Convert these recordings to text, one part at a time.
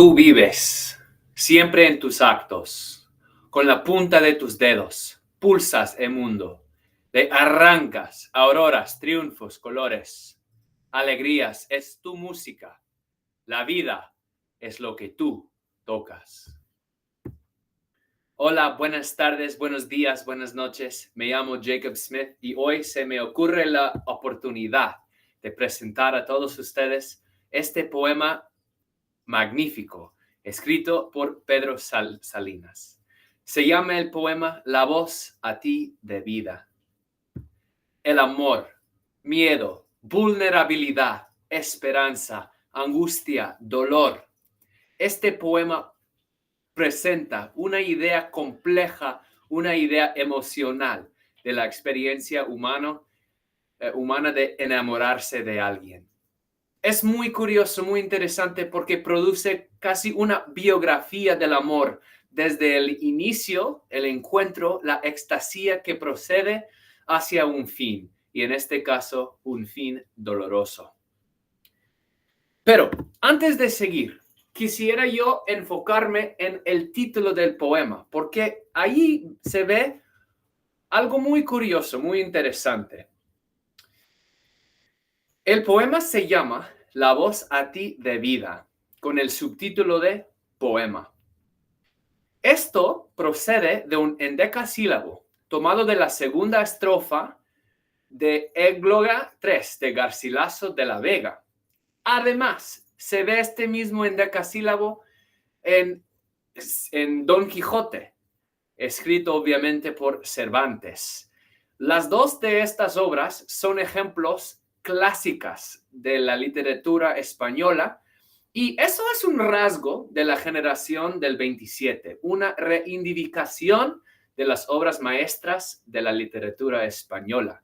Tú vives siempre en tus actos, con la punta de tus dedos, pulsas el mundo, le arrancas auroras, triunfos, colores, alegrías, es tu música, la vida es lo que tú tocas. Hola, buenas tardes, buenos días, buenas noches. Me llamo Jacob Smith y hoy se me ocurre la oportunidad de presentar a todos ustedes este poema magnífico, escrito por Pedro Salinas. Se llama el poema La voz a ti de vida. El amor, miedo, vulnerabilidad, esperanza, angustia, dolor. Este poema presenta una idea compleja, una idea emocional de la experiencia humana de enamorarse de alguien. Es muy curioso, muy interesante porque produce casi una biografía del amor, desde el inicio, el encuentro, la extasía que procede hacia un fin, y en este caso, un fin doloroso. Pero antes de seguir, quisiera yo enfocarme en el título del poema, porque ahí se ve algo muy curioso, muy interesante. El poema se llama La voz a ti de vida, con el subtítulo de poema. Esto procede de un endecasílabo tomado de la segunda estrofa de Égloga 3 de Garcilaso de la Vega. Además, se ve este mismo endecasílabo en Don Quijote, escrito obviamente por Cervantes. Las dos de estas obras son ejemplos clásicas de la literatura española, y eso es un rasgo de la generación del 27, una reivindicación de las obras maestras de la literatura española.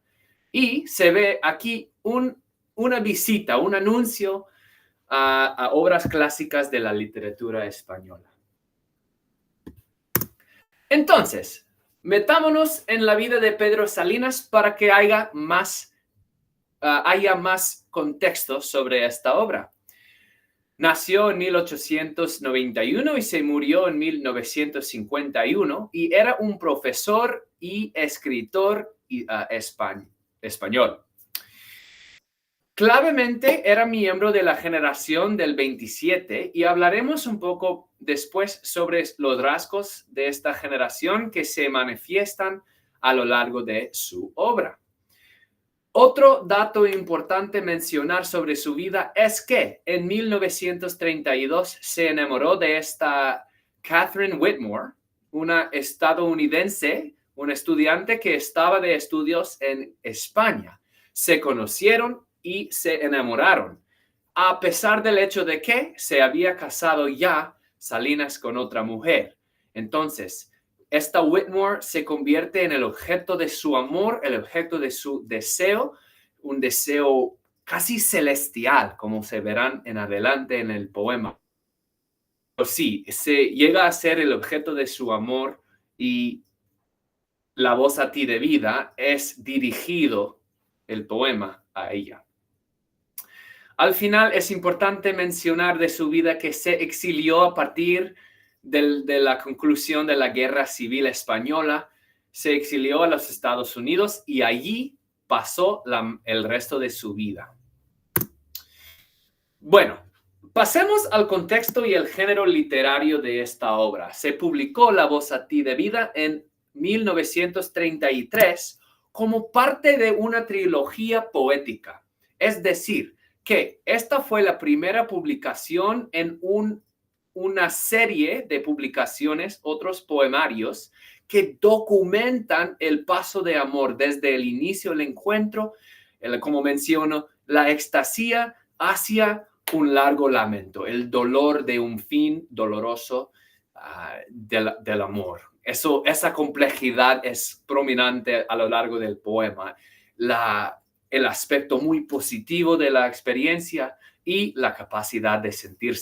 Y se ve aquí una visita, un anuncio a obras clásicas de la literatura española. Entonces, metámonos en la vida de Pedro Salinas para que haya más contexto sobre esta obra. Nació en 1891 y se murió en 1951 y era un profesor y escritor español. Clavemente era miembro de la generación del 27 y hablaremos un poco después sobre los rasgos de esta generación que se manifiestan a lo largo de su obra. Otro dato importante mencionar sobre su vida es que en 1932 se enamoró de esta Catherine Whitmore, una estadounidense, una estudiante que estaba de estudios en España. Se conocieron y se enamoraron, a pesar del hecho de que se había casado ya Salinas con otra mujer. Entonces, esta Whitmore se convierte en el objeto de su amor, el objeto de su deseo, un deseo casi celestial, como se verán en adelante en el poema. Pero sí, se llega a ser el objeto de su amor, y La voz a ti de vida es dirigido el poema a ella. Al final es importante mencionar de su vida que se exilió a partir de la conclusión de la Guerra Civil Española. Se exilió a los Estados Unidos y allí pasó el resto de su vida. Bueno, pasemos al contexto y el género literario de esta obra. Se publicó La voz a ti de vida en 1933 como parte de una trilogía poética. Es decir, que esta fue la primera publicación en una serie de publicaciones, otros poemarios, que documentan el paso de amor desde el inicio del encuentro, como menciono, la extasía hacia un largo lamento, el dolor de un fin doloroso del amor. Esa complejidad es prominente a lo largo del poema. El aspecto muy positivo de la experiencia y la capacidad de sentir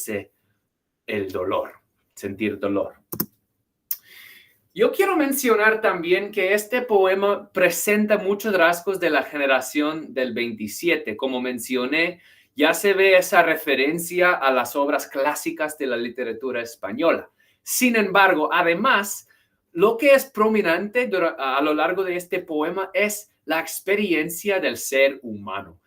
dolor. Yo quiero mencionar también que este poema presenta muchos rasgos de la generación del 27. Como mencioné, Ya se ve esa referencia a las obras clásicas de la literatura española. Sin embargo, además, lo que es prominente a lo largo de este poema es la experiencia del ser humano.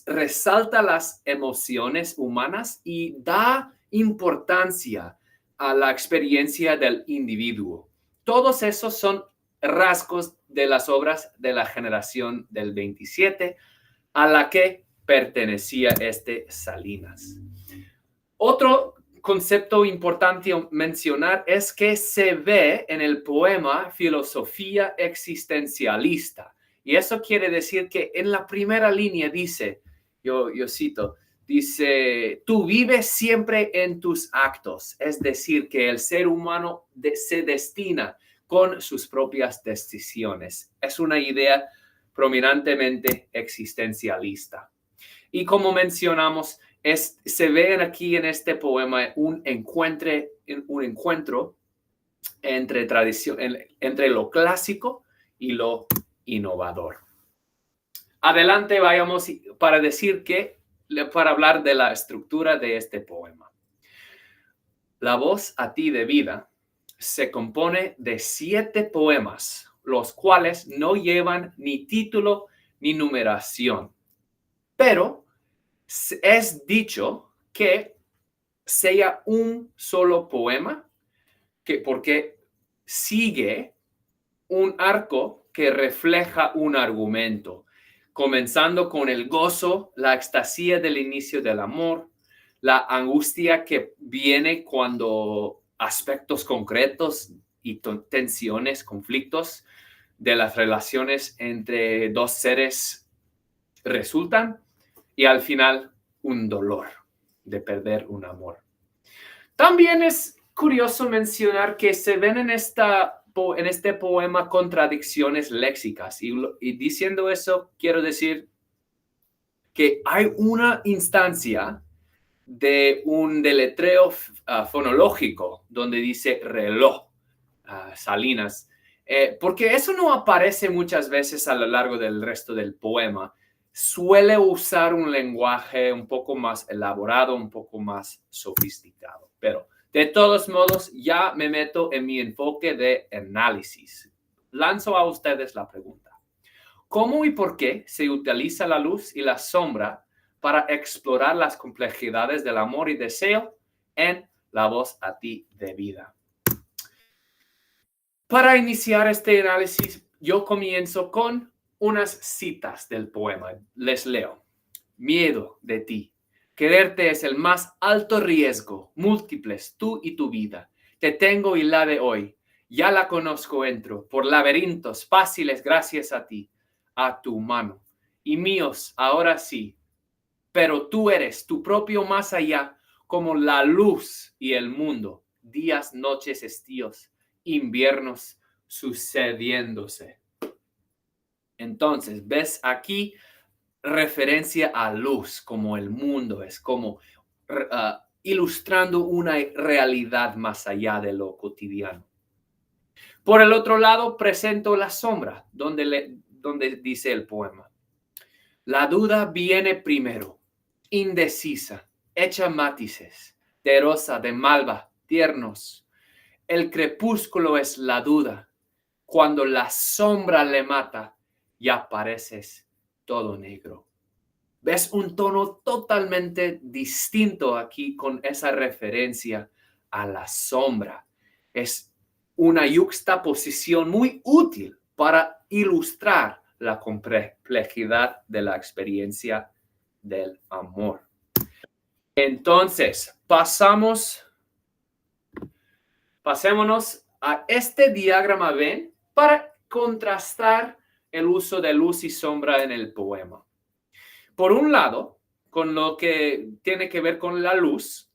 Resalta las emociones humanas y da importancia a la experiencia del individuo. Todos esos son rasgos de las obras de la generación del 27 a la que pertenecía Salinas. Otro concepto importante mencionar es que se ve en el poema filosofía existencialista. Y eso quiere decir que en la primera línea dice, yo cito, dice, tú vives siempre en tus actos. Es decir, que el ser humano se destina con sus propias decisiones. Es una idea prominentemente existencialista. Y como mencionamos, se ve aquí en este poema un encuentro entre tradición, entre lo clásico y lo innovador. Adelante vayamos para hablar de la estructura de este poema. La voz a ti de vida se compone de 7 poemas, los cuales no llevan ni título ni numeración. Pero es dicho que sea un solo poema, porque sigue un arco que refleja un argumento, comenzando con el gozo, la extasía del inicio del amor, la angustia que viene cuando aspectos concretos y tensiones, conflictos de las relaciones entre dos seres resultan, y al final un dolor de perder un amor. También es curioso mencionar que se ven en este poema contradicciones léxicas, y diciendo eso quiero decir que hay una instancia de un deletreo fonológico donde dice reloj, Salinas, porque eso no aparece muchas veces a lo largo del resto del poema. Suele usar un lenguaje un poco más elaborado, un poco más sofisticado, pero de todos modos ya me meto en mi enfoque de análisis. Lanzo a ustedes la pregunta: ¿cómo y por qué se utiliza la luz y la sombra para explorar las complejidades del amor y deseo en La voz a ti de vida? Para iniciar este análisis, yo comienzo con unas citas del poema. Les leo. Miedo de ti. Quererte es el más alto riesgo. Múltiples, tú y tu vida. Te tengo y la de hoy. Ya la conozco, entro por laberintos fáciles gracias a ti, a tu mano. Y míos, ahora sí. Pero tú eres tu propio más allá, como la luz y el mundo. Días, noches, estíos, inviernos sucediéndose. Entonces, ves aquí referencia a luz, como el mundo es, como ilustrando una realidad más allá de lo cotidiano. Por el otro lado, presento la sombra, donde dice el poema. La duda viene primero, indecisa, hecha matices, de rosa, de malva, tiernos. El crepúsculo es la duda. Cuando la sombra le mata, ya pareces todo negro. ¿Ves un tono totalmente distinto aquí con esa referencia a la sombra? Es una yuxtaposición muy útil para ilustrar la complejidad de la experiencia del amor. Entonces, pasémonos a este diagrama, ¿ven? Para contrastar el uso de luz y sombra en el poema. Por un lado, con lo que tiene que ver con la luz,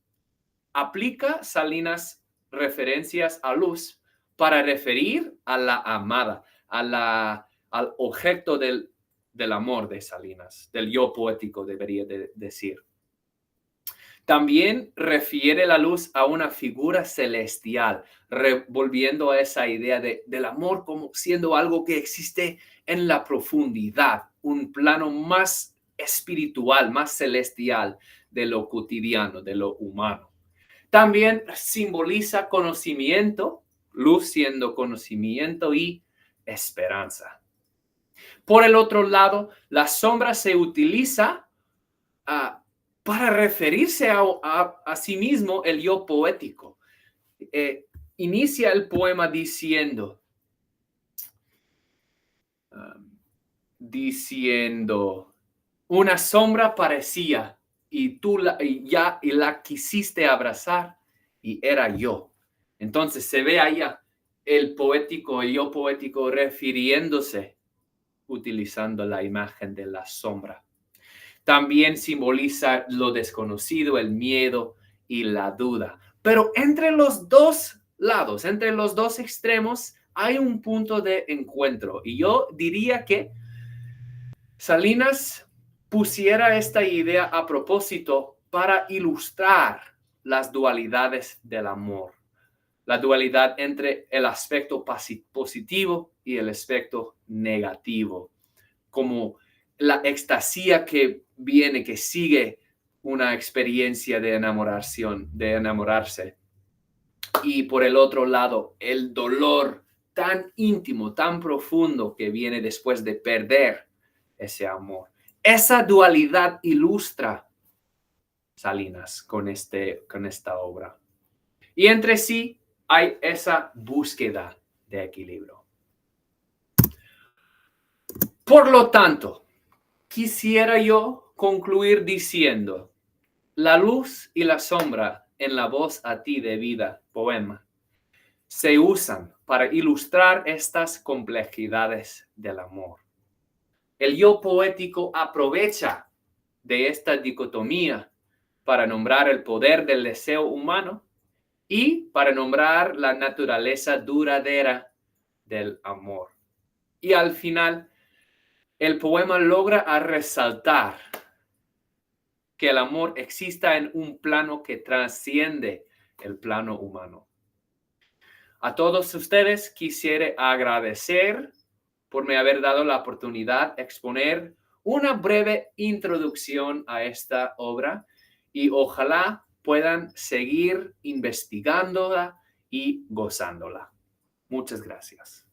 aplica Salinas referencias a luz para referir a la amada, al objeto del amor de Salinas, del yo poético, debería decir. También refiere la luz a una figura celestial, volviendo a esa idea del amor como siendo algo que existe en la profundidad, un plano más espiritual, más celestial de lo cotidiano, de lo humano. También simboliza conocimiento, luz siendo conocimiento y esperanza. Por el otro lado, la sombra se utiliza para referirse a sí mismo, el yo poético. Inicia el poema diciendo, una sombra parecía y tú la quisiste abrazar y era yo. Entonces se ve allá el yo poético refiriéndose, utilizando la imagen de la sombra. También simboliza lo desconocido, el miedo y la duda. Pero entre los dos lados, entre los dos extremos, hay un punto de encuentro. Y yo diría que Salinas pusiera esta idea a propósito para ilustrar las dualidades del amor. La dualidad entre el aspecto positivo y el aspecto negativo. Como la extasía que viene, que sigue una experiencia de enamorarse. Y por el otro lado, el dolor tan íntimo, tan profundo que viene después de perder ese amor. Esa dualidad ilustra Salinas con esta obra. Y entre sí hay esa búsqueda de equilibrio. Por lo tanto, quisiera yo concluir diciendo, la luz y la sombra en la voz a ti de vida, poema, se usan para ilustrar estas complejidades del amor. El yo poético aprovecha de esta dicotomía para nombrar el poder del deseo humano y para nombrar la naturaleza duradera del amor. Y al final, el poema logra resaltar que el amor exista en un plano que trasciende el plano humano. A todos ustedes quisiera agradecer por me haber dado la oportunidad de exponer una breve introducción a esta obra y ojalá puedan seguir investigándola y gozándola. Muchas gracias.